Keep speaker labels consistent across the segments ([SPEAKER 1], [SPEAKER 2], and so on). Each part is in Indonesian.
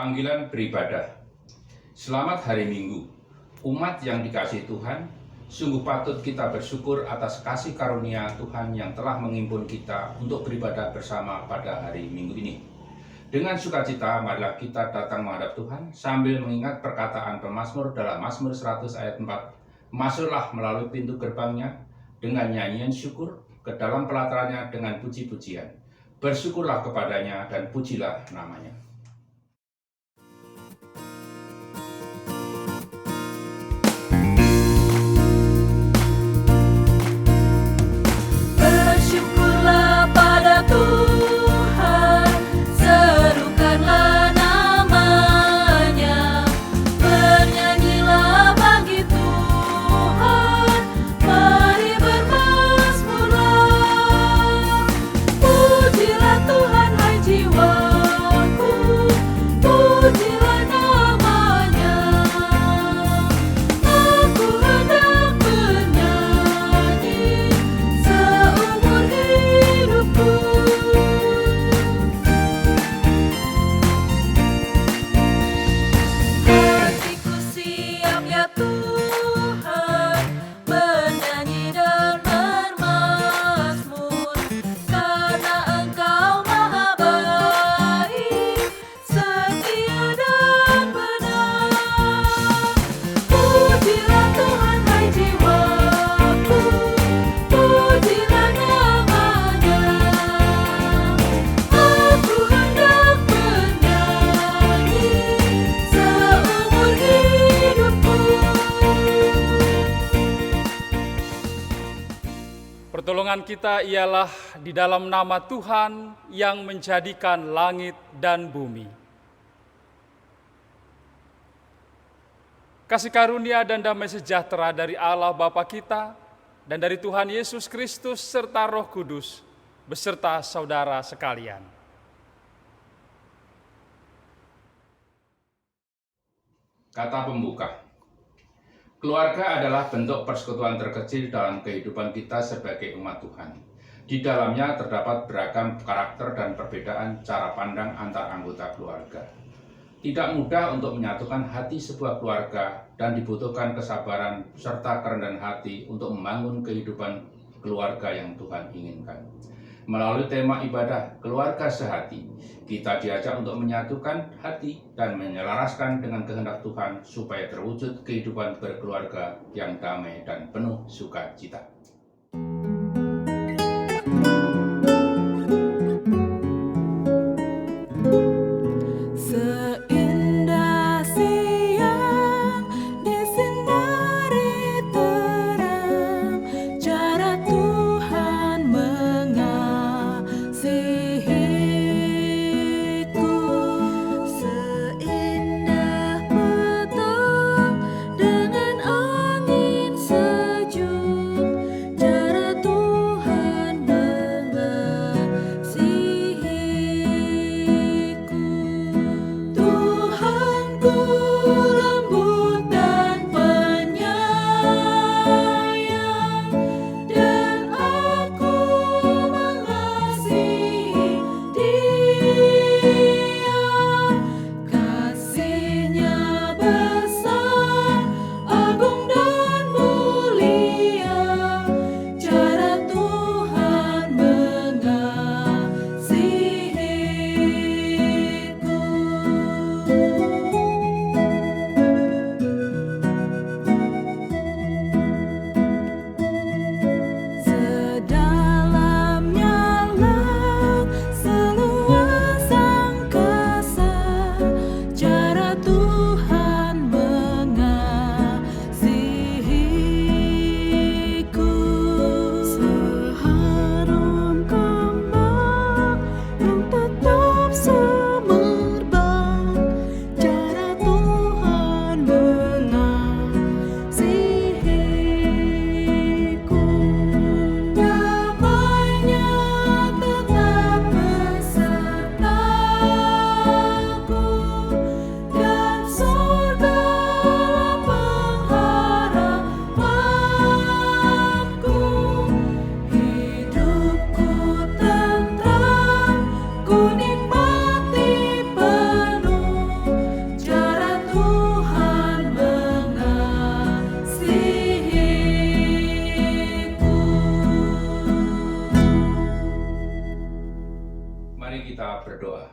[SPEAKER 1] Panggilan beribadah. Selamat hari Minggu. Umat yang dikasihi Tuhan, sungguh patut kita bersyukur atas kasih karunia Tuhan yang telah menghimpun kita untuk beribadah bersama pada hari Minggu ini. Dengan sukacita, marilah kita datang menghadap Tuhan sambil mengingat perkataan pemazmur dalam Mazmur 100 ayat 4. Masuklah melalui pintu gerbangnya dengan nyanyian syukur, ke dalam pelatarannya dengan puji-pujian. Bersyukurlah kepadanya dan pujilah namanya.
[SPEAKER 2] Pertolongan kita ialah di dalam nama Tuhan yang menjadikan langit dan bumi. Kasih karunia dan damai sejahtera dari Allah Bapa kita dan dari Tuhan Yesus Kristus serta Roh Kudus beserta saudara sekalian.
[SPEAKER 1] Kata pembuka. Keluarga adalah bentuk persekutuan terkecil dalam kehidupan kita sebagai umat Tuhan. Di dalamnya terdapat beragam karakter dan perbedaan cara pandang antar anggota keluarga. Tidak mudah untuk menyatukan hati sebuah keluarga dan dibutuhkan kesabaran serta kerendahan hati untuk membangun kehidupan keluarga yang Tuhan inginkan. Melalui tema ibadah keluarga sehati, kita diajak untuk menyatukan hati dan menyelaraskan dengan kehendak Tuhan supaya terwujud kehidupan berkeluarga yang damai dan penuh sukacita. kita berdoa.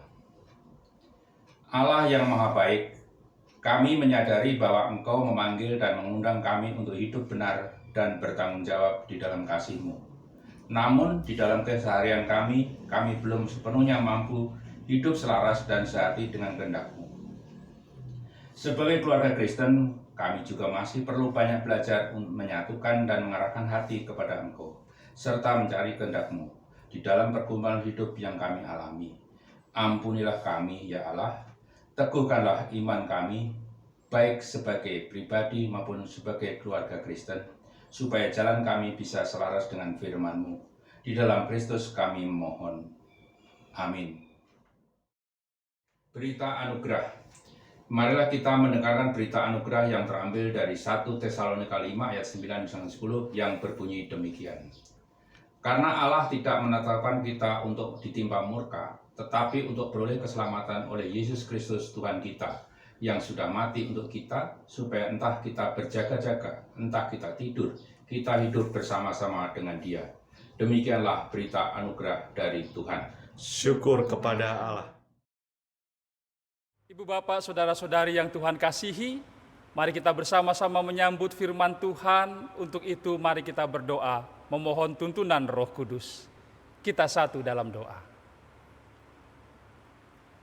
[SPEAKER 1] Allah yang Maha Baik, kami menyadari bahwa Engkau memanggil dan mengundang kami untuk hidup benar dan bertanggung jawab di dalam kasih-Mu. Namun di dalam keseharian kami belum sepenuhnya mampu hidup selaras dan sehati dengan kehendak-Mu. Sebagai keluarga Kristen, kami juga masih perlu banyak belajar untuk menyatukan dan mengarahkan hati kepada Engkau, serta mencari kehendak-Mu di dalam pergumulan hidup yang kami alami. Ampunilah kami, ya Allah, teguhkanlah iman kami, baik sebagai pribadi maupun sebagai keluarga Kristen, supaya jalan kami bisa selaras dengan firman-Mu. Di dalam Kristus kami mohon. Amin. Berita anugerah. Marilah kita mendengarkan berita anugerah yang terambil dari 1 Tesalonika 5 ayat 9-10 yang berbunyi demikian. Karena Allah tidak menetapkan kita untuk ditimpa murka, tetapi untuk beroleh keselamatan oleh Yesus Kristus Tuhan kita, yang sudah mati untuk kita, supaya entah kita berjaga-jaga, entah kita tidur, kita hidup bersama-sama dengan Dia. Demikianlah berita anugerah dari Tuhan.
[SPEAKER 3] Syukur kepada Allah.
[SPEAKER 2] Ibu bapak, saudara-saudari yang Tuhan kasihi, mari kita bersama-sama menyambut firman Tuhan. Untuk itu mari kita berdoa, memohon tuntunan Roh Kudus. Kita satu dalam doa.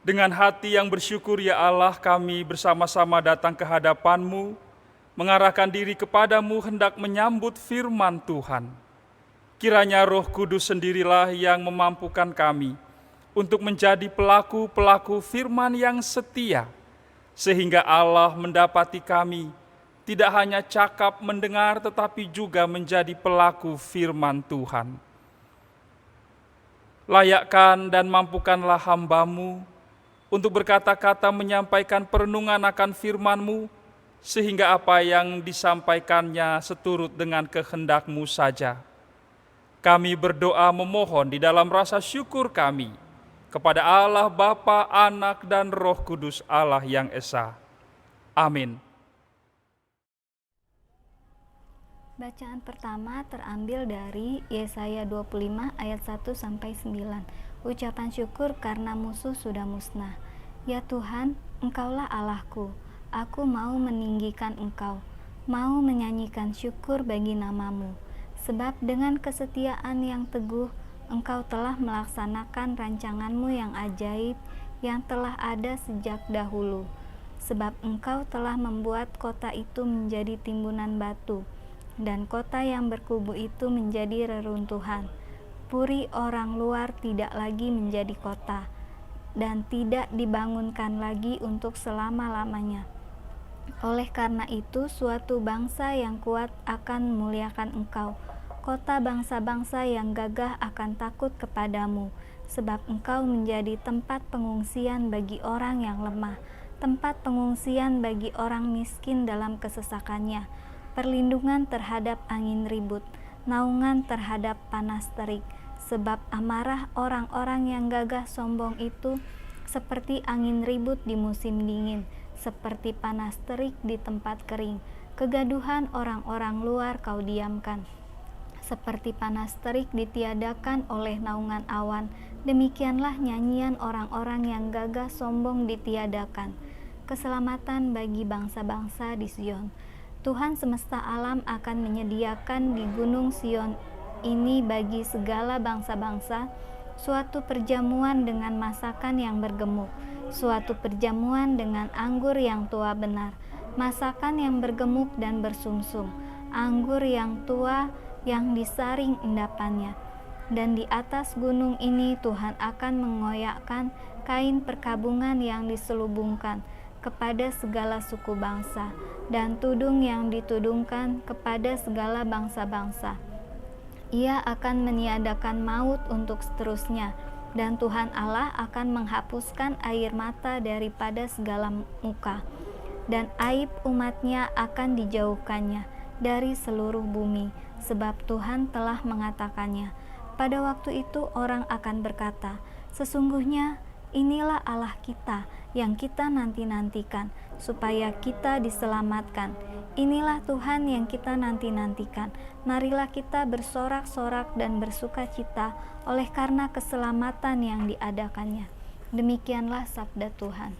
[SPEAKER 2] Dengan hati yang bersyukur, ya Allah, kami bersama-sama datang ke hadapan-Mu, mengarahkan diri kepada-Mu hendak menyambut firman Tuhan. Kiranya Roh Kudus sendirilah yang memampukan kami untuk menjadi pelaku-pelaku firman yang setia, sehingga Allah mendapati kami tidak hanya cakap mendengar, tetapi juga menjadi pelaku firman Tuhan. Layakkan dan mampukanlah hamba-Mu untuk berkata-kata menyampaikan perenungan akan firman-Mu, sehingga apa yang disampaikannya seturut dengan kehendak-Mu saja. Kami berdoa memohon di dalam rasa syukur kami kepada Allah Bapa, Anak, dan Roh Kudus Allah yang Esa. Amin.
[SPEAKER 4] Bacaan pertama terambil dari Yesaya 25 ayat 1-9. Ucapan syukur karena musuh sudah musnah. Ya Tuhan, Engkaulah Allahku. Aku mau meninggikan Engkau, mau menyanyikan syukur bagi nama-Mu. Sebab dengan kesetiaan yang teguh, Engkau telah melaksanakan rancangan-Mu yang ajaib yang telah ada sejak dahulu. Sebab Engkau telah membuat kota itu menjadi timbunan batu, dan kota yang berkubu itu menjadi reruntuhan. Puri orang luar tidak lagi menjadi kota, dan tidak dibangunkan lagi untuk selama-lamanya. Oleh karena itu, suatu bangsa yang kuat akan memuliakan Engkau. Kota bangsa-bangsa yang gagah akan takut kepadamu, sebab Engkau menjadi tempat pengungsian bagi orang yang lemah, tempat pengungsian bagi orang miskin dalam kesesakannya, perlindungan terhadap angin ribut, naungan terhadap panas terik. Sebab amarah orang-orang yang gagah sombong itu seperti angin ribut di musim dingin, seperti panas terik di tempat kering. Kegaduhan orang-orang luar Kau diamkan. Seperti panas terik ditiadakan oleh naungan awan, demikianlah nyanyian orang-orang yang gagah sombong ditiadakan. Keselamatan bagi bangsa-bangsa di Sion. Tuhan semesta alam akan menyediakan di gunung Sion ini bagi segala bangsa-bangsa suatu perjamuan dengan masakan yang bergemuk, suatu perjamuan dengan anggur yang tua benar, masakan yang bergemuk dan bersumsum, anggur yang tua yang disaring endapannya. Dan di atas gunung ini Tuhan akan mengoyakkan kain perkabungan yang diselubungkan kepada segala suku bangsa, dan tudung yang ditudungkan kepada segala bangsa-bangsa. Ia akan meniadakan maut untuk seterusnya, dan Tuhan Allah akan menghapuskan air mata daripada segala muka, dan aib umatnya akan dijauhkannya dari seluruh bumi, sebab Tuhan telah mengatakannya. Pada waktu itu orang akan berkata, sesungguhnya Inilah Allah kita yang kita nanti-nantikan, supaya kita diselamatkan. Inilah Tuhan yang kita nanti-nantikan. Marilah kita bersorak-sorak dan bersukacita oleh karena keselamatan yang diadakannya. Demikianlah sabda Tuhan.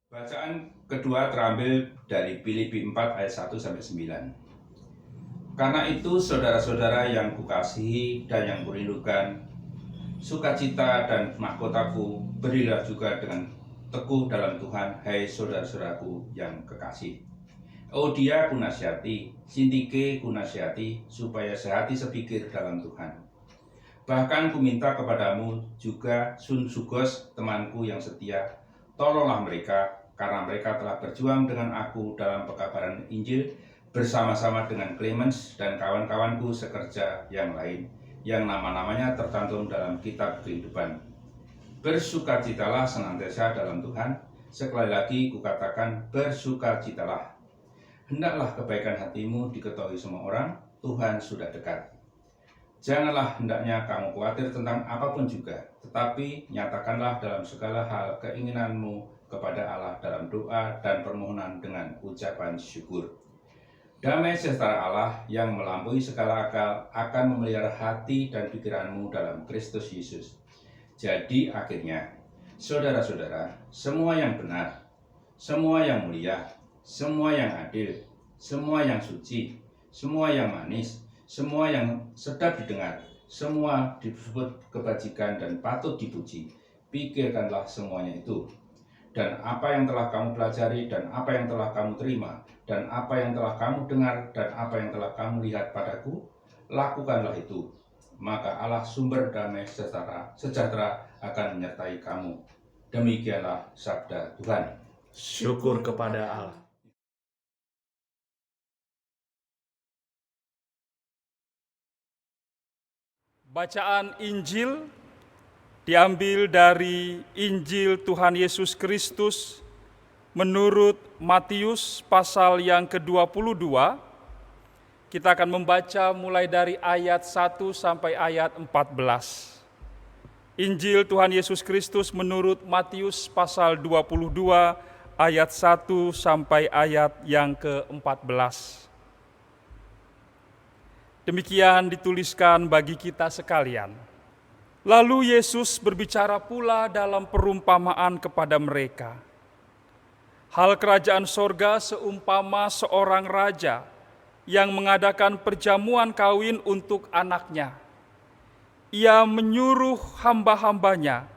[SPEAKER 1] Bacaan kedua terambil dari Filipi 4 ayat 1 sampai 9. Karena itu saudara-saudara yang kukasihi dan yang kurindukan, sukacita dan mahkotaku berilah juga dengan teguh dalam Tuhan, hai saudara-saudaraku yang kekasih. Euodia kunasihati, Sintike kunasihati, supaya sehati sepikir dalam Tuhan. Bahkan kuminta kepadamu juga Sunsugos, temanku yang setia, tolonglah mereka, karena mereka telah berjuang dengan aku dalam pekabaran Injil bersama-sama dengan Clemens dan kawan-kawanku sekerja yang lain, yang nama-namanya tercantum dalam kitab kehidupan. Bersukacitalah senantiasa dalam Tuhan. Sekali lagi kukatakan, bersukacitalah. Hendaklah kebaikan hatimu diketahui semua orang, Tuhan sudah dekat. Janganlah hendaknya kamu khawatir tentang apapun juga, tetapi nyatakanlah dalam segala hal keinginanmu kepada Allah dalam doa dan permohonan dengan ucapan syukur. Damai sejahtera Allah yang melampaui segala akal akan memelihara hati dan pikiranmu dalam Kristus Yesus. Jadi akhirnya, saudara-saudara, semua yang benar, semua yang mulia, semua yang adil, semua yang suci, semua yang manis, semua yang sedap didengar, semua disebut kebajikan dan patut dipuji, pikirkanlah semuanya itu. dan apa yang telah kamu pelajari, dan apa yang telah kamu terima, dan apa yang telah kamu dengar, dan apa yang telah kamu lihat padaku, lakukanlah itu. Maka Allah sumber damai sejahtera akan menyertai kamu. Demikianlah sabda Tuhan.
[SPEAKER 3] Syukur kepada Allah.
[SPEAKER 2] Bacaan Injil diambil dari Injil Tuhan Yesus Kristus menurut Matius pasal yang ke-22. Kita akan membaca mulai dari ayat 1 sampai ayat 14. Injil Tuhan Yesus Kristus menurut Matius pasal 22 ayat 1 sampai ayat yang ke-14. Demikian dituliskan bagi kita sekalian. Lalu Yesus berbicara pula dalam perumpamaan kepada mereka. Hal kerajaan sorga seumpama seorang raja yang mengadakan perjamuan kawin untuk anaknya. Ia menyuruh hamba-hambanya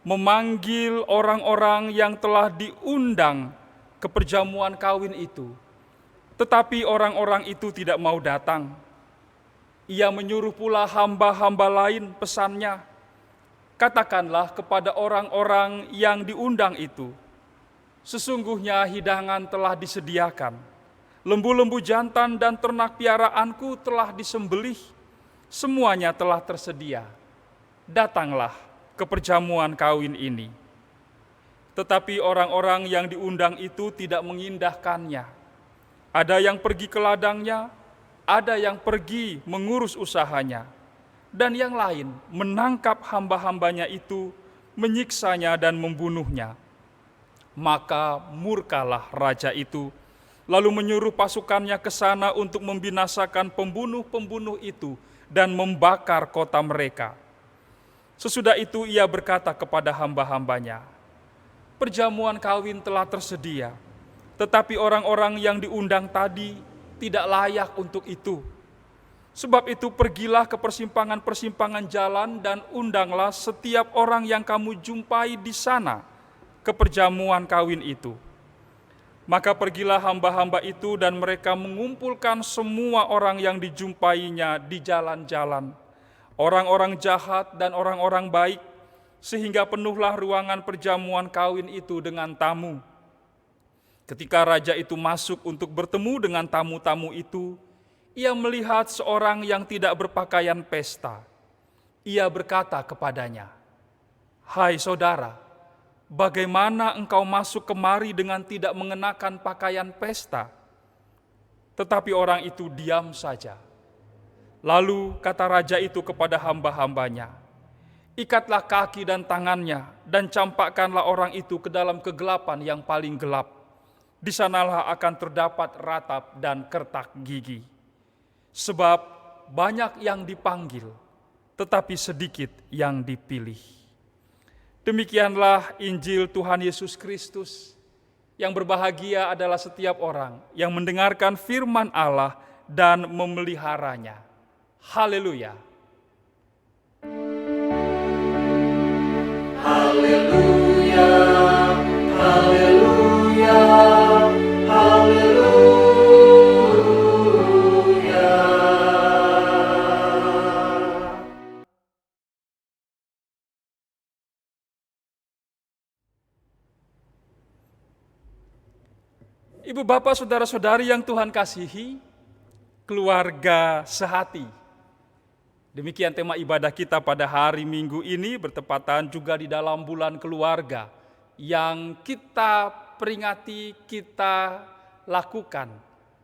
[SPEAKER 2] memanggil orang-orang yang telah diundang ke perjamuan kawin itu. Tetapi orang-orang itu tidak mau datang. Ia menyuruh pula hamba-hamba lain, pesannya, katakanlah kepada orang-orang yang diundang itu, sesungguhnya hidangan telah disediakan, lembu-lembu jantan dan ternak piaraanku telah disembelih, semuanya telah tersedia. Datanglah ke perjamuan kawin ini. Tetapi orang-orang yang diundang itu tidak mengindahkannya. Ada yang pergi ke ladangnya, ada yang pergi mengurus usahanya, dan yang lain menangkap hamba-hambanya itu, menyiksanya dan membunuhnya. Maka murkalah raja itu, lalu menyuruh pasukannya ke sana untuk membinasakan pembunuh-pembunuh itu dan membakar kota mereka. Sesudah itu ia berkata kepada hamba-hambanya, perjamuan kawin telah tersedia, tetapi orang-orang yang diundang tadi tidak layak untuk itu. Sebab itu pergilah ke persimpangan-persimpangan jalan dan undanglah setiap orang yang kamu jumpai di sana ke perjamuan kawin itu. Maka pergilah hamba-hamba itu dan mereka mengumpulkan semua orang yang dijumpainya di jalan-jalan, orang-orang jahat dan orang-orang baik, sehingga penuhlah ruangan perjamuan kawin itu dengan tamu. Ketika raja itu masuk untuk bertemu dengan tamu-tamu itu, ia melihat seorang yang tidak berpakaian pesta. Ia berkata kepadanya, "Hai saudara, bagaimana engkau masuk kemari dengan tidak mengenakan pakaian pesta?" Tetapi orang itu diam saja. Lalu kata raja itu kepada hamba-hambanya, "Ikatlah kaki dan tangannya dan campakkanlah orang itu ke dalam kegelapan yang paling gelap. Di sanalah akan terdapat ratap dan kertak gigi. Sebab banyak yang dipanggil, tetapi sedikit yang dipilih." Demikianlah Injil Tuhan Yesus Kristus. Yang berbahagia adalah setiap orang yang mendengarkan firman Allah dan memeliharanya. Haleluya.
[SPEAKER 3] Haleluya, haleluya, haleluya.
[SPEAKER 2] Ibu bapak saudara-saudari yang Tuhan kasihi, keluarga sehati. Demikian tema ibadah kita pada hari Minggu ini, bertepatan juga di dalam bulan keluarga yang kita peringati, kita lakukan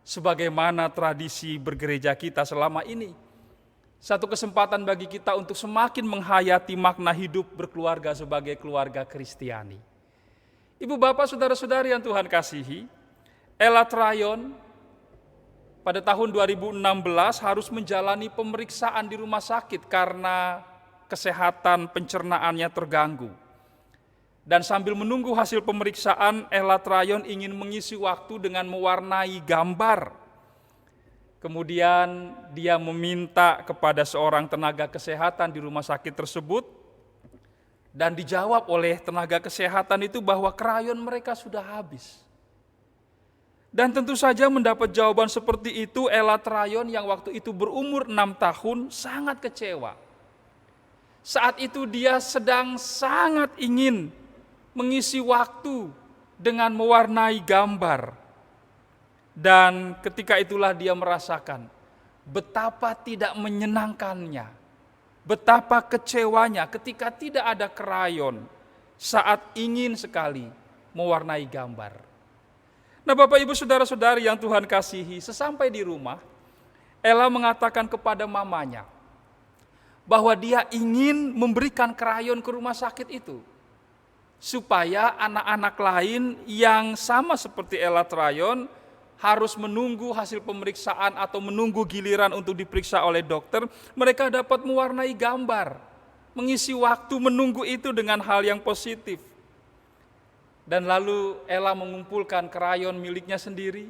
[SPEAKER 2] sebagaimana tradisi bergereja kita selama ini. Satu kesempatan bagi kita untuk semakin menghayati makna hidup berkeluarga sebagai keluarga Kristiani. Ibu bapak saudara-saudari yang Tuhan kasihi, Ella Tryon pada tahun 2016 harus menjalani pemeriksaan di rumah sakit karena kesehatan pencernaannya terganggu. Dan sambil menunggu hasil pemeriksaan, Ella Tryon ingin mengisi waktu dengan mewarnai gambar. Kemudian dia meminta kepada seorang tenaga kesehatan di rumah sakit tersebut Dan dijawab oleh tenaga kesehatan itu bahwa krayon mereka sudah habis. Dan tentu saja mendapat jawaban seperti itu, Ella Tryon yang waktu itu berumur 6 tahun sangat kecewa. Saat itu dia sedang sangat ingin mengisi waktu dengan mewarnai gambar. Dan ketika itulah dia merasakan betapa tidak menyenangkannya, betapa kecewanya ketika tidak ada krayon saat ingin sekali mewarnai gambar. Nah, Bapak Ibu Saudara-saudari yang Tuhan kasihi, sesampai di rumah, Ella mengatakan kepada mamanya bahwa dia ingin memberikan krayon ke rumah sakit itu, supaya anak-anak lain yang sama seperti Ella Tryon harus menunggu hasil pemeriksaan atau menunggu giliran untuk diperiksa oleh dokter, mereka dapat mewarnai gambar, mengisi waktu menunggu itu dengan hal yang positif. Dan lalu Ella mengumpulkan krayon miliknya sendiri,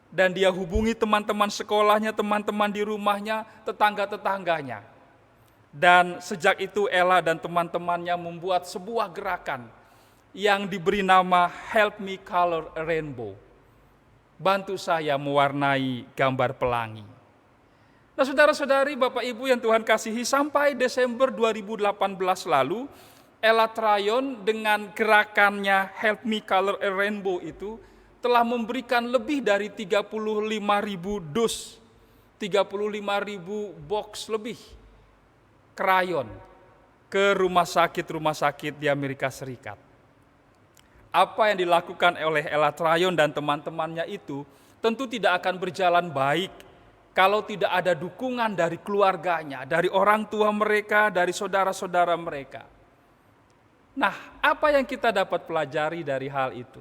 [SPEAKER 2] dan dia hubungi teman-teman sekolahnya, teman-teman di rumahnya, tetangga-tetangganya. Dan sejak itu Ella dan teman-temannya membuat sebuah gerakan yang diberi nama Help Me Color a Rainbow. Bantu saya mewarnai gambar pelangi. Nah, saudara-saudari, Bapak Ibu yang Tuhan kasihi, sampai Desember 2018 lalu, Ella Tryon dengan gerakannya Help Me Color a Rainbow itu telah memberikan lebih dari 35.000 dus, 35.000 box lebih krayon ke rumah sakit di Amerika Serikat. Apa yang dilakukan oleh Ella Tryon dan teman-temannya itu tentu tidak akan berjalan baik kalau tidak ada dukungan dari keluarganya, dari orang tua mereka, dari saudara-saudara mereka. Nah, apa yang kita dapat pelajari dari hal itu?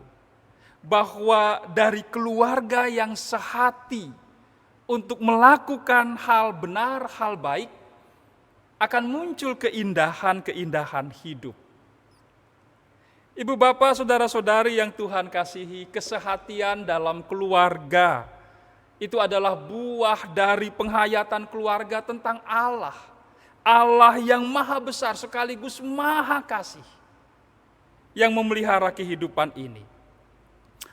[SPEAKER 2] Bahwa dari keluarga yang sehati untuk melakukan hal benar, hal baik, akan muncul keindahan-keindahan hidup. Ibu bapak, saudara-saudari yang Tuhan kasihi, kesehatian dalam keluarga itu adalah buah dari penghayatan keluarga tentang Allah. Allah yang maha besar sekaligus maha kasih, yang memelihara kehidupan ini.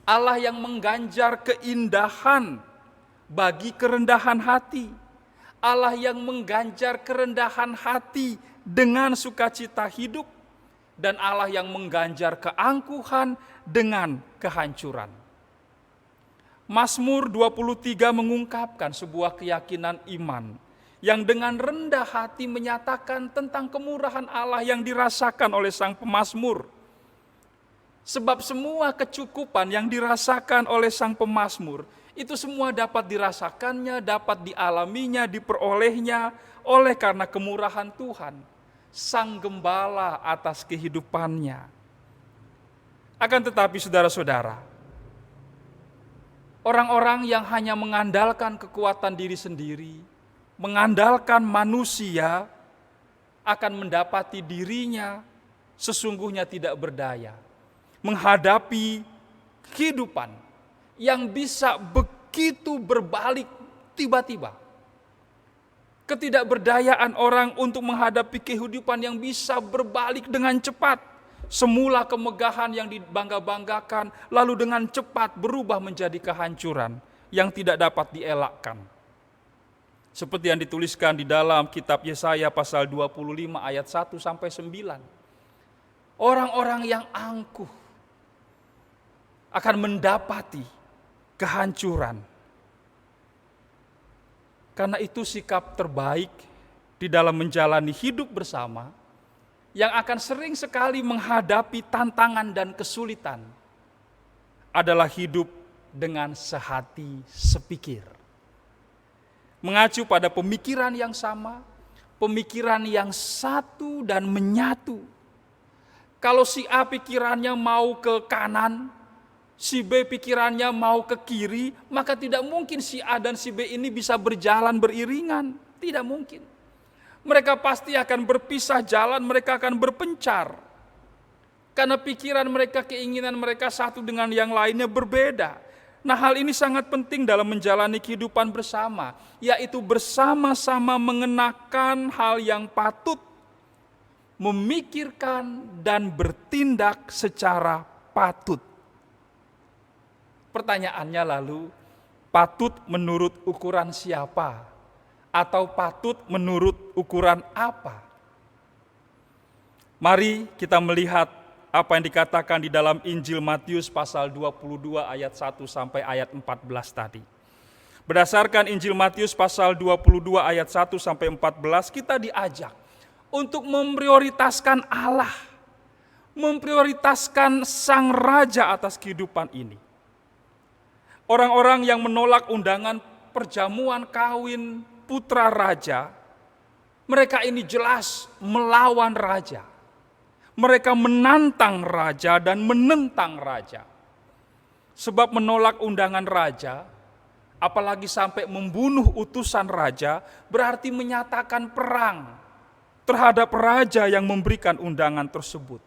[SPEAKER 2] Allah yang mengganjar keindahan bagi kerendahan hati. Allah yang mengganjar kerendahan hati dengan sukacita hidup, dan Allah yang mengganjar keangkuhan dengan kehancuran. Mazmur 23 mengungkapkan sebuah keyakinan iman yang dengan rendah hati menyatakan tentang kemurahan Allah yang dirasakan oleh sang pemazmur. Sebab semua kecukupan yang dirasakan oleh sang pemazmur itu semua dapat dirasakannya, dapat dialaminya, diperolehnya oleh karena kemurahan Tuhan, sang gembala atas kehidupannya. Akan tetapi saudara-saudara, orang-orang yang hanya mengandalkan kekuatan diri sendiri, mengandalkan manusia, akan mendapati dirinya sesungguhnya tidak berdaya menghadapi kehidupan yang bisa begitu berbalik tiba-tiba. Ketidakberdayaan orang untuk menghadapi kehidupan yang bisa berbalik dengan cepat. Semula kemegahan yang dibangga-banggakan, lalu dengan cepat berubah menjadi kehancuran yang tidak dapat dielakkan. Seperti yang dituliskan di dalam kitab Yesaya pasal 25 ayat 1-9. Orang-orang yang angkuh akan mendapati kehancuran. Karena itu sikap terbaik di dalam menjalani hidup bersama yang akan sering sekali menghadapi tantangan dan kesulitan adalah hidup dengan sehati sepikir. Mengacu pada pemikiran yang sama, pemikiran yang satu dan menyatu. Kalau si A pikirannya mau ke kanan, si B pikirannya mau ke kiri, maka tidak mungkin si A dan si B ini bisa berjalan beriringan. Tidak mungkin. Mereka pasti akan berpisah jalan, mereka akan berpencar. Karena pikiran mereka, keinginan mereka satu dengan yang lainnya berbeda. Nah, hal ini sangat penting dalam menjalani kehidupan bersama, yaitu bersama-sama mengenakan hal yang patut, memikirkan dan bertindak secara patut. Pertanyaannya lalu, patut menurut ukuran siapa? Atau patut menurut ukuran apa? Mari kita melihat apa yang dikatakan di dalam Injil Matius pasal 22 ayat 1 sampai ayat 14 tadi. Berdasarkan Injil Matius pasal 22 ayat 1 sampai 14, kita diajak untuk memprioritaskan Allah, memprioritaskan Sang Raja atas kehidupan ini. Orang-orang yang menolak undangan perjamuan kawin putra raja, mereka ini jelas melawan raja. Mereka menantang raja dan menentang raja. Sebab menolak undangan raja, apalagi sampai membunuh utusan raja, berarti menyatakan perang terhadap raja yang memberikan undangan tersebut.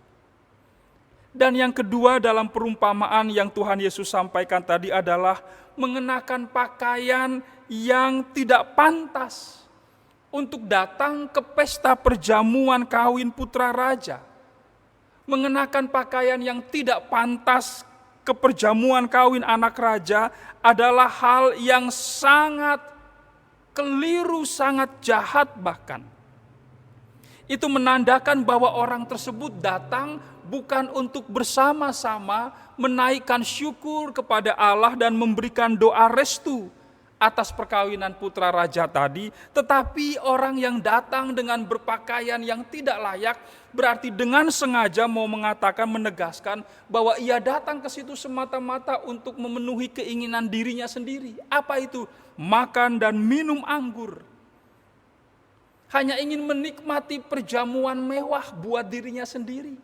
[SPEAKER 2] Dan yang kedua dalam perumpamaan yang Tuhan Yesus sampaikan tadi adalah mengenakan pakaian yang tidak pantas untuk datang ke pesta perjamuan kawin putra raja. Mengenakan pakaian yang tidak pantas ke perjamuan kawin anak raja adalah hal yang sangat keliru, sangat jahat bahkan. Itu menandakan bahwa orang tersebut datang bukan untuk bersama-sama menaikkan syukur kepada Allah dan memberikan doa restu atas perkawinan putra raja tadi, tetapi orang yang datang dengan berpakaian yang tidak layak berarti dengan sengaja mau mengatakan, menegaskan bahwa ia datang ke situ semata-mata untuk memenuhi keinginan dirinya sendiri. Apa itu? Makan dan minum anggur. Hanya ingin menikmati perjamuan mewah buat dirinya sendiri,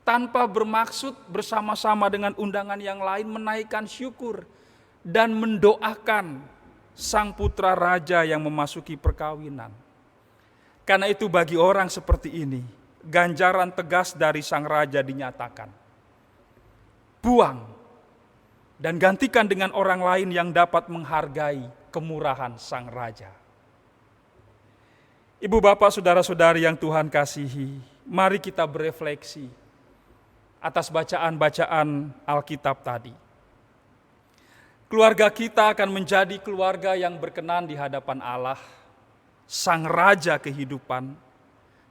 [SPEAKER 2] tanpa bermaksud bersama-sama dengan undangan yang lain menaikkan syukur dan mendoakan sang putra raja yang memasuki perkawinan. Karena itu bagi orang seperti ini, ganjaran tegas dari sang raja dinyatakan. Buang dan gantikan dengan orang lain yang dapat menghargai kemurahan sang raja. Ibu bapak saudara-saudari yang Tuhan kasihi, mari kita berefleksi atas bacaan-bacaan Alkitab tadi. Keluarga kita akan menjadi keluarga yang berkenan di hadapan Allah, Sang Raja kehidupan.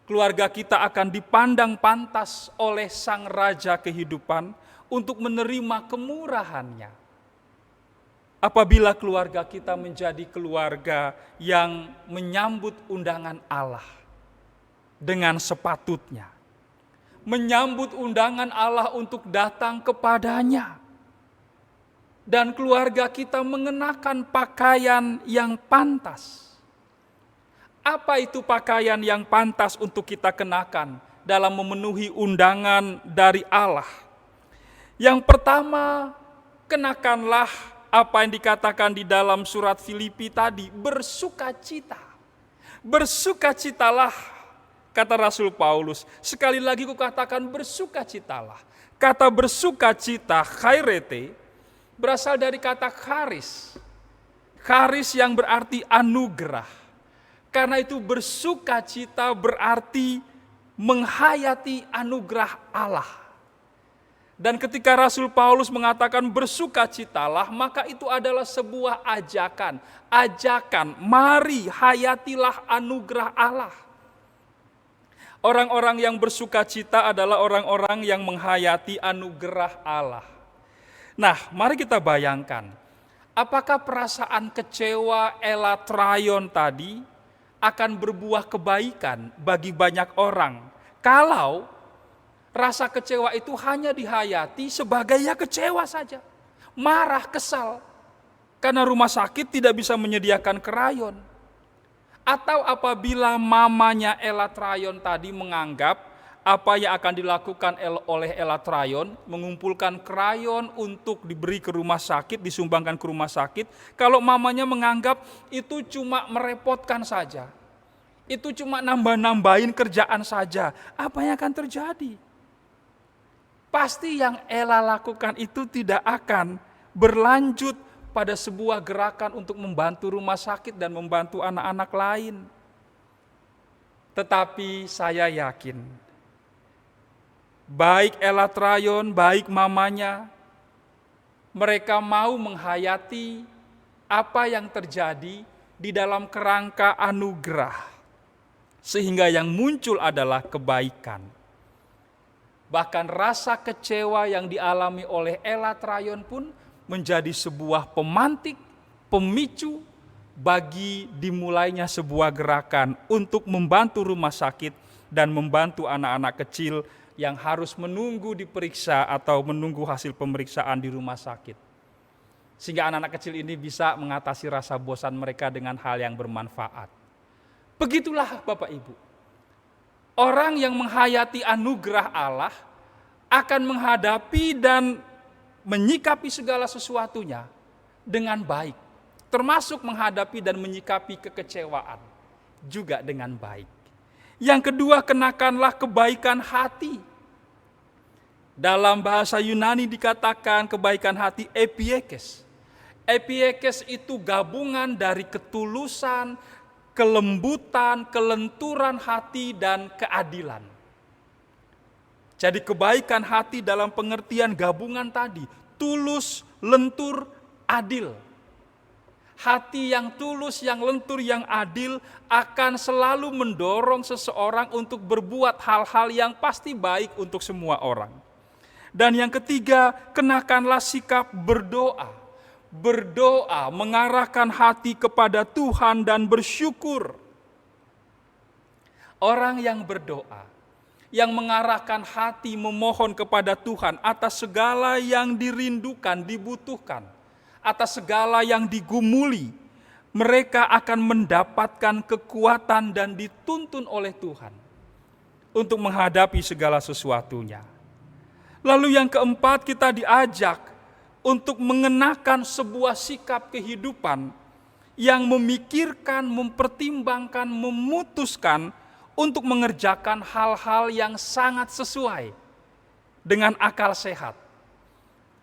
[SPEAKER 2] Keluarga kita akan dipandang pantas oleh Sang Raja kehidupan untuk menerima kemurahannya. Apabila keluarga kita menjadi keluarga yang menyambut undangan Allah dengan sepatutnya, menyambut undangan Allah untuk datang kepadanya, dan keluarga kita mengenakan pakaian yang pantas. Apa itu pakaian yang pantas untuk kita kenakan dalam memenuhi undangan dari Allah? Yang pertama, kenakanlah apa yang dikatakan di dalam surat Filipi tadi, bersukacita. Bersukacitalah, kata Rasul Paulus. Sekali lagi kukatakan bersukacitalah. Kata bersukacita, chairete, berasal dari kata charis. Charis yang berarti anugerah. Karena itu bersukacita berarti menghayati anugerah Allah. Dan ketika Rasul Paulus mengatakan bersukacitalah, maka itu adalah sebuah ajakan. Ajakan, mari hayatilah anugerah Allah. Orang-orang yang bersukacita adalah orang-orang yang menghayati anugerah Allah. Nah, mari kita bayangkan, apakah perasaan kecewa elatrion tadi akan berbuah kebaikan bagi banyak orang kalau rasa kecewa itu hanya dihayati sebagai ya kecewa saja, marah, kesal, karena rumah sakit tidak bisa menyediakan krayon. Atau apabila mamanya elatrion tadi menganggap apa yang akan dilakukan oleh elatrion, mengumpulkan krayon untuk diberi ke rumah sakit, disumbangkan ke rumah sakit, kalau mamanya menganggap itu cuma merepotkan saja, itu cuma nambah-nambahin kerjaan saja, apa yang akan terjadi? Pasti yang Ela lakukan itu tidak akan berlanjut pada sebuah gerakan untuk membantu rumah sakit dan membantu anak-anak lain. Tetapi saya yakin, baik Elatrion, baik mamanya, mereka mau menghayati apa yang terjadi di dalam kerangka anugerah, sehingga yang muncul adalah kebaikan. Bahkan rasa kecewa yang dialami oleh Elatrion pun menjadi sebuah pemantik, pemicu bagi dimulainya sebuah gerakan untuk membantu rumah sakit dan membantu anak-anak kecil yang harus menunggu diperiksa atau menunggu hasil pemeriksaan di rumah sakit. Sehingga anak-anak kecil ini bisa mengatasi rasa bosan mereka dengan hal yang bermanfaat. Begitulah Bapak Ibu. Orang yang menghayati anugerah Allah akan menghadapi dan menyikapi segala sesuatunya dengan baik. Termasuk menghadapi dan menyikapi kekecewaan juga dengan baik. Yang kedua, kenakanlah kebaikan hati. Dalam bahasa Yunani dikatakan kebaikan hati epiekes. Epiekes itu gabungan dari ketulusan, kelembutan, kelenturan hati, dan keadilan. Jadi kebaikan hati dalam pengertian gabungan tadi, tulus, lentur, adil. Hati yang tulus, yang lentur, yang adil akan selalu mendorong seseorang untuk berbuat hal-hal yang pasti baik untuk semua orang. Dan yang ketiga, kenakanlah sikap berdoa. Berdoa mengarahkan hati kepada Tuhan dan bersyukur. Orang yang berdoa, yang mengarahkan hati memohon kepada Tuhan atas segala yang dirindukan, dibutuhkan, atas segala yang digumuli, mereka akan mendapatkan kekuatan dan dituntun oleh Tuhan untuk menghadapi segala sesuatunya. Lalu yang keempat, kita diajak untuk mengenakan sebuah sikap kehidupan yang memikirkan, mempertimbangkan, memutuskan untuk mengerjakan hal-hal yang sangat sesuai dengan akal sehat.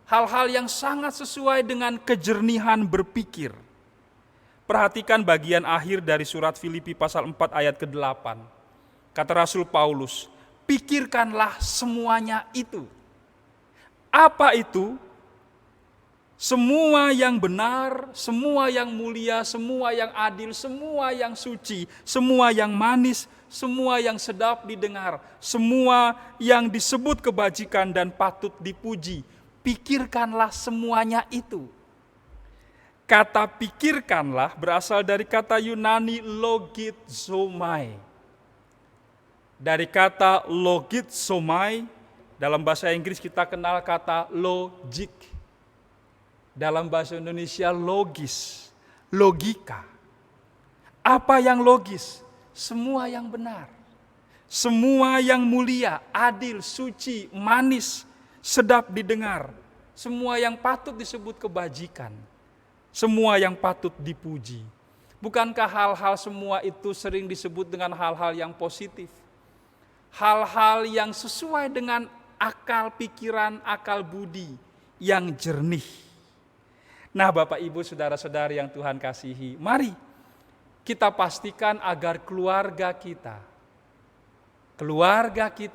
[SPEAKER 2] Hal-hal yang sangat sesuai dengan kejernihan berpikir. Perhatikan bagian akhir dari surat Filipi pasal 4 ayat ke-8. Kata Rasul Paulus, pikirkanlah semuanya itu. Apa itu? Semua yang benar, semua yang mulia, semua yang adil, semua yang suci, semua yang manis, semua yang sedap didengar, semua yang disebut kebajikan dan patut dipuji. Pikirkanlah semuanya itu. Kata pikirkanlah berasal dari kata Yunani logizomai. Dari kata logizomai, dalam bahasa Inggris kita kenal kata logic. Dalam bahasa Indonesia logis, logika. Apa yang logis? Semua yang benar. Semua yang mulia, adil, suci, manis, sedap didengar. Semua yang patut disebut kebajikan. Semua yang patut dipuji. Bukankah hal-hal semua itu sering disebut dengan hal-hal yang positif? Hal-hal yang sesuai dengan akal pikiran, akal budi yang jernih. Nah Bapak Ibu saudara-saudari yang Tuhan kasihi, mari kita pastikan agar keluarga kita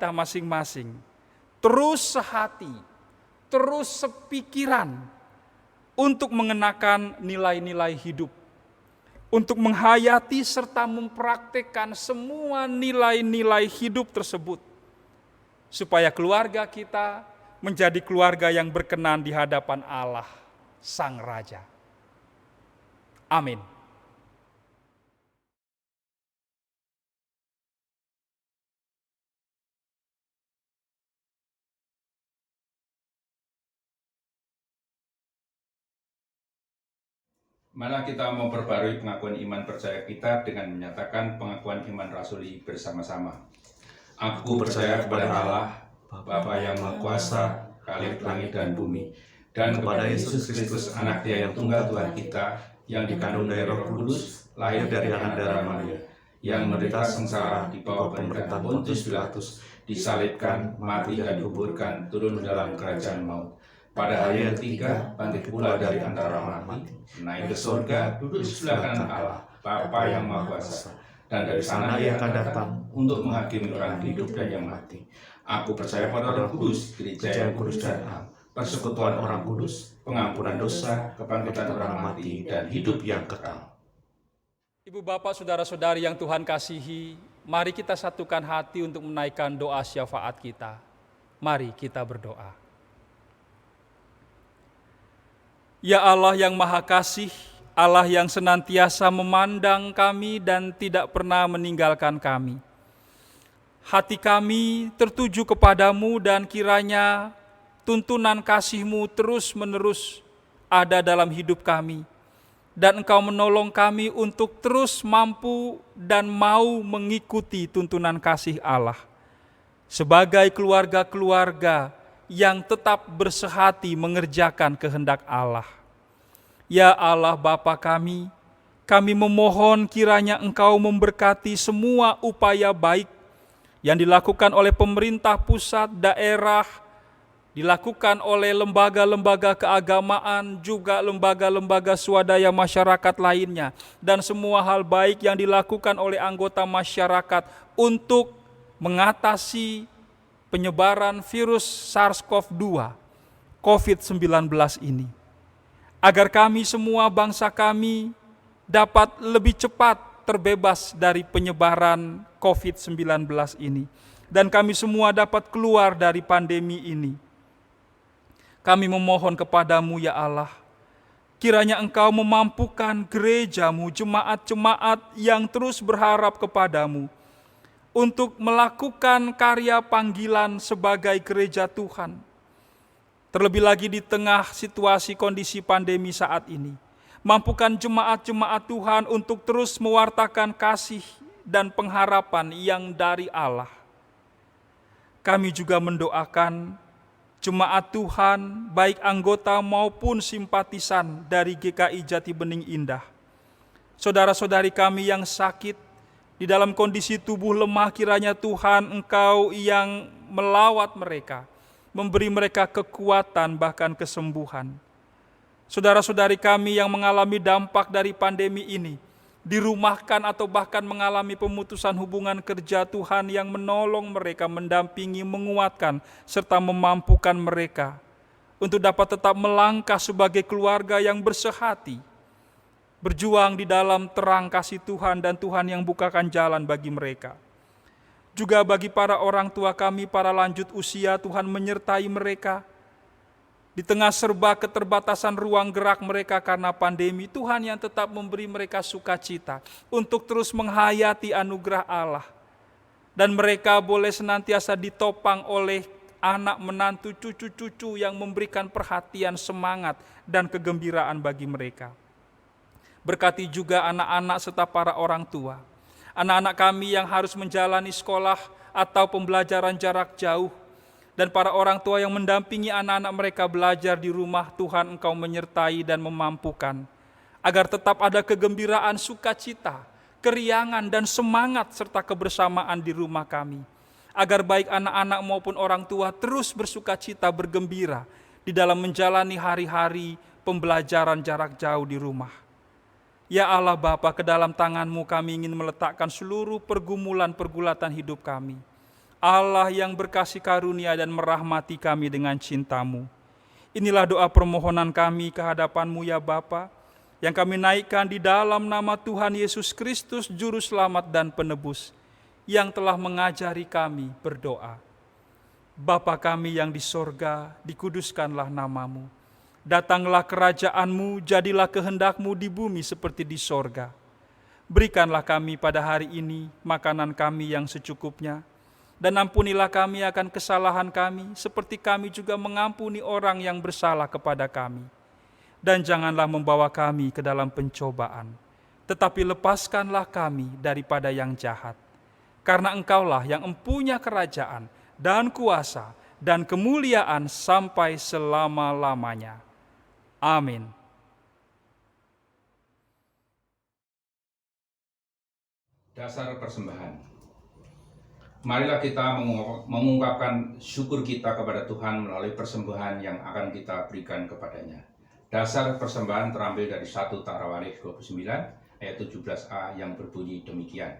[SPEAKER 2] masing-masing terus sehati, terus sepikiran untuk mengenakan nilai-nilai hidup, untuk menghayati serta mempraktekkan semua nilai-nilai hidup tersebut, supaya keluarga kita menjadi keluarga yang berkenan di hadapan Allah, Sang Raja. Amin.
[SPEAKER 1] Mana kita memperbarui pengakuan iman percaya kita dengan menyatakan pengakuan iman rasuli bersama-sama. Aku percaya kepada Allah, Bapa yang Maha Kuasa, Khalik langit dan bumi, dan kepada Yesus Kristus, anak Dia yang tunggal Tuhan kita, yang dikandung dari Roh Kudus, lahir dari anak darah Maria, yang menderita sengsara di bawah pemerintahan Pontius Pilatus, disalibkan, mati dan dikuburkan, turun dalam kerajaan maut. Pada hari yang ketiga, bangkit pula dari antara orang mati, naik ke surga, duduk di sebelah kanan Allah, Bapa yang Maha Kuasa. dan dari sana
[SPEAKER 3] Ia
[SPEAKER 1] ia akan datang untuk menghakimi orang hidup dan yang mati. Aku percaya pada Roh Kudus, gereja yang kudus dan am, persekutuan orang kudus, pengampunan dosa, kebangkitan orang mati, dan hidup yang kekal.
[SPEAKER 2] Ibu bapak saudara-saudari yang Tuhan kasihi, mari kita satukan hati untuk menaikkan doa syafaat kita. Mari kita berdoa. Ya Allah yang Maha Kasih, Allah yang senantiasa memandang kami dan tidak pernah meninggalkan kami. Hati kami tertuju kepadamu dan kiranya tuntunan kasih-Mu terus-menerus ada dalam hidup kami. Dan Engkau menolong kami untuk terus mampu dan mau mengikuti tuntunan kasih Allah. Sebagai keluarga-keluarga yang tetap bersehati mengerjakan kehendak Allah. Ya Allah Bapa kami memohon kiranya Engkau memberkati semua upaya baik yang dilakukan oleh pemerintah pusat, daerah, dilakukan oleh lembaga-lembaga keagamaan, juga lembaga-lembaga swadaya masyarakat lainnya, dan semua hal baik yang dilakukan oleh anggota masyarakat untuk mengatasi penyebaran virus SARS-CoV-2, COVID-19 ini. Agar kami semua bangsa kami dapat lebih cepat terbebas dari penyebaran COVID-19 ini. Dan kami semua dapat keluar dari pandemi ini. Kami memohon kepadamu ya Allah, kiranya Engkau memampukan gerejamu, jemaat-jemaat yang terus berharap kepadamu, untuk melakukan karya panggilan sebagai gereja Tuhan. Terlebih lagi di tengah situasi kondisi pandemi saat ini. Mampukan jemaat-jemaat Tuhan untuk terus mewartakan kasih dan pengharapan yang dari Allah. Kami juga mendoakan jemaat Tuhan, baik anggota maupun simpatisan dari GKI Jati Bening Indah. Saudara-saudari kami yang sakit, di dalam kondisi tubuh lemah, kiranya Tuhan Engkau yang melawat mereka, memberi mereka kekuatan bahkan kesembuhan. Saudara-saudari kami yang mengalami dampak dari pandemi ini, dirumahkan atau bahkan mengalami pemutusan hubungan kerja, Tuhan yang menolong mereka, mendampingi, menguatkan, serta memampukan mereka untuk dapat tetap melangkah sebagai keluarga yang bersehati, berjuang di dalam terang kasih Tuhan dan Tuhan yang bukakan jalan bagi mereka. Juga bagi para orang tua kami, para lanjut usia, Tuhan menyertai mereka. Di tengah serba keterbatasan ruang gerak mereka karena pandemi, Tuhan yang tetap memberi mereka sukacita untuk terus menghayati anugerah Allah. Dan mereka boleh senantiasa ditopang oleh anak menantu, cucu-cucu yang memberikan perhatian, semangat, dan kegembiraan bagi mereka. Berkati juga anak-anak serta para orang tua. Anak-anak kami yang harus menjalani sekolah atau pembelajaran jarak jauh, dan para orang tua yang mendampingi anak-anak mereka belajar di rumah, Tuhan Engkau menyertai dan memampukan, agar tetap ada kegembiraan, sukacita, keriangan, dan semangat serta kebersamaan di rumah kami. Agar baik anak-anak maupun orang tua terus bersukacita, bergembira di dalam menjalani hari-hari pembelajaran jarak jauh di rumah. Ya Allah Bapa, ke dalam tangan-Mu kami ingin meletakkan seluruh pergumulan-pergulatan hidup kami. Allah yang berkasih karunia dan merahmati kami dengan cinta-Mu. Inilah doa permohonan kami ke hadapan-Mu ya Bapa, yang kami naikkan di dalam nama Tuhan Yesus Kristus, Juru Selamat dan Penebus, yang telah mengajari kami berdoa. Bapa kami yang di sorga, dikuduskanlah nama-Mu. Datanglah kerajaan-Mu, jadilah kehendak-Mu di bumi seperti di sorga. Berikanlah kami pada hari ini makanan kami yang secukupnya, dan ampunilah kami akan kesalahan kami, seperti kami juga mengampuni orang yang bersalah kepada kami. Dan janganlah membawa kami ke dalam pencobaan, tetapi lepaskanlah kami daripada yang jahat. Karena Engkaulah yang empunya kerajaan dan kuasa dan kemuliaan sampai selama-lamanya. Amin.
[SPEAKER 1] Dasar persembahan. Marilah kita mengungkapkan syukur kita kepada Tuhan melalui persembahan yang akan kita berikan kepadanya. Dasar persembahan terambil dari 1 Tarawakh 29 ayat 17a yang berbunyi demikian.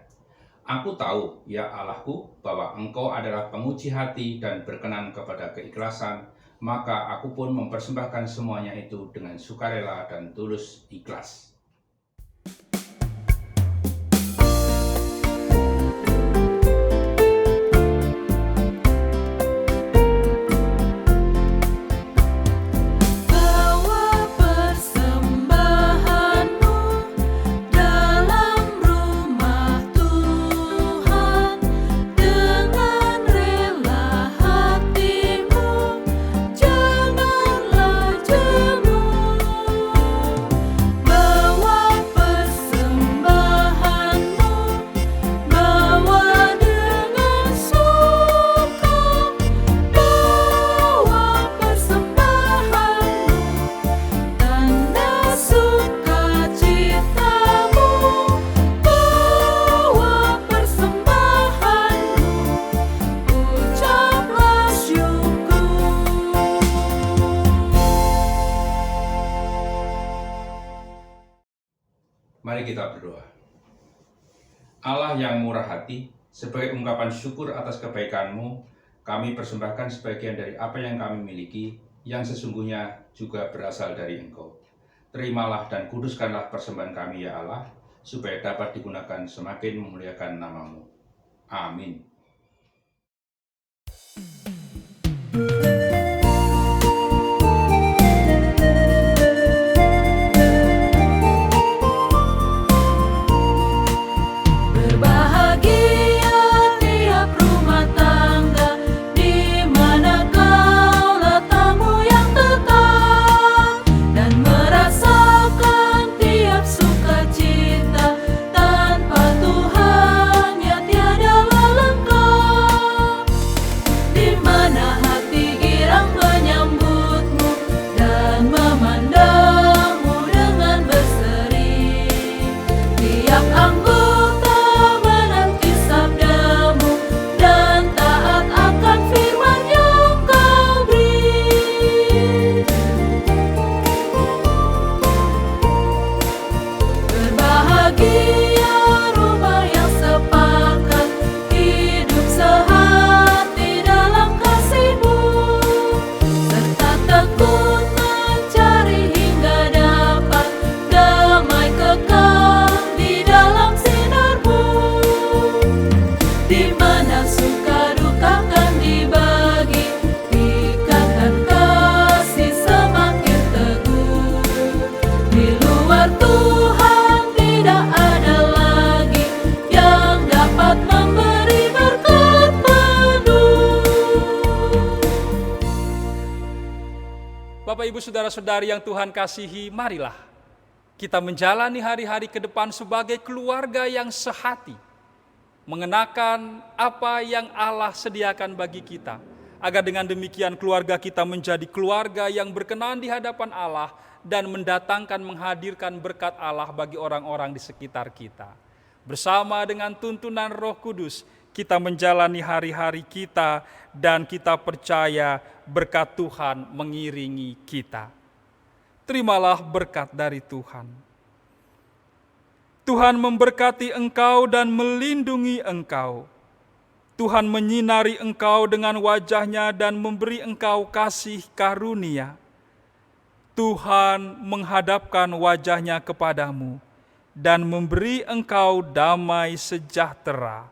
[SPEAKER 1] Aku tahu, ya Allahku, bahwa Engkau adalah penguji hati dan berkenan kepada keikhlasan, maka aku pun mempersembahkan semuanya itu dengan sukarela dan tulus ikhlas.
[SPEAKER 5] Bawa persembahanmu dalam rumah Tuhan dengan rela hatimu, janganlah jemu. Bawa persembahanmu, bawa dengan suka, bawa persembahanmu, tanda sukacitamu, bawa persembahanmu, ucaplah syukur.
[SPEAKER 1] Mari kita berdoa. Allah yang murah hati, sebagai ungkapan syukur atas kebaikan-Mu, kami persembahkan sebagian dari apa yang kami miliki, yang sesungguhnya juga berasal dari Engkau. Terimalah dan kuduskanlah persembahan kami, ya Allah, supaya dapat digunakan semakin memuliakan nama-Mu. Amin.
[SPEAKER 5] Berbahagia tiap rumah tangga di mana Kaulah tamu yang tetap, dan merasakan tiap sukacita. Tanpa Tuhannya tiadalah lengkap. Di mana hati girang menyambutmu dan memandangmu dengan berseri. Tiap anggota menanti sabdamu dan taat akan firman yang Kau beri. Berbahagia rumah yang sepakat, hidup sehati dalam kasih-Mu, serta tekun mencari hingga dapat damai kekal di dalam sinar-Mu, di mana suka duka kan dibagi, ikatan kasih semakin teguh. Di luar Tuhan tidak ada lagi yang dapat memberi berkat penuh.
[SPEAKER 2] Bapak, Ibu, Saudara-saudari yang Tuhan kasihi, marilah kita menjalani hari-hari ke depan sebagai keluarga yang sehati, mengenakan apa yang Allah sediakan bagi kita, agar dengan demikian keluarga kita menjadi keluarga yang berkenan di hadapan Allah dan mendatangkan, menghadirkan berkat Allah bagi orang-orang di sekitar kita. Bersama dengan tuntunan Roh Kudus, kita menjalani hari-hari kita dan kita percaya berkat Tuhan mengiringi kita. Terimalah berkat dari Tuhan. Tuhan memberkati engkau dan melindungi engkau. Tuhan menyinari engkau dengan wajah-Nya dan memberi engkau kasih karunia. Tuhan menghadapkan wajah-Nya kepadamu dan memberi engkau damai sejahtera.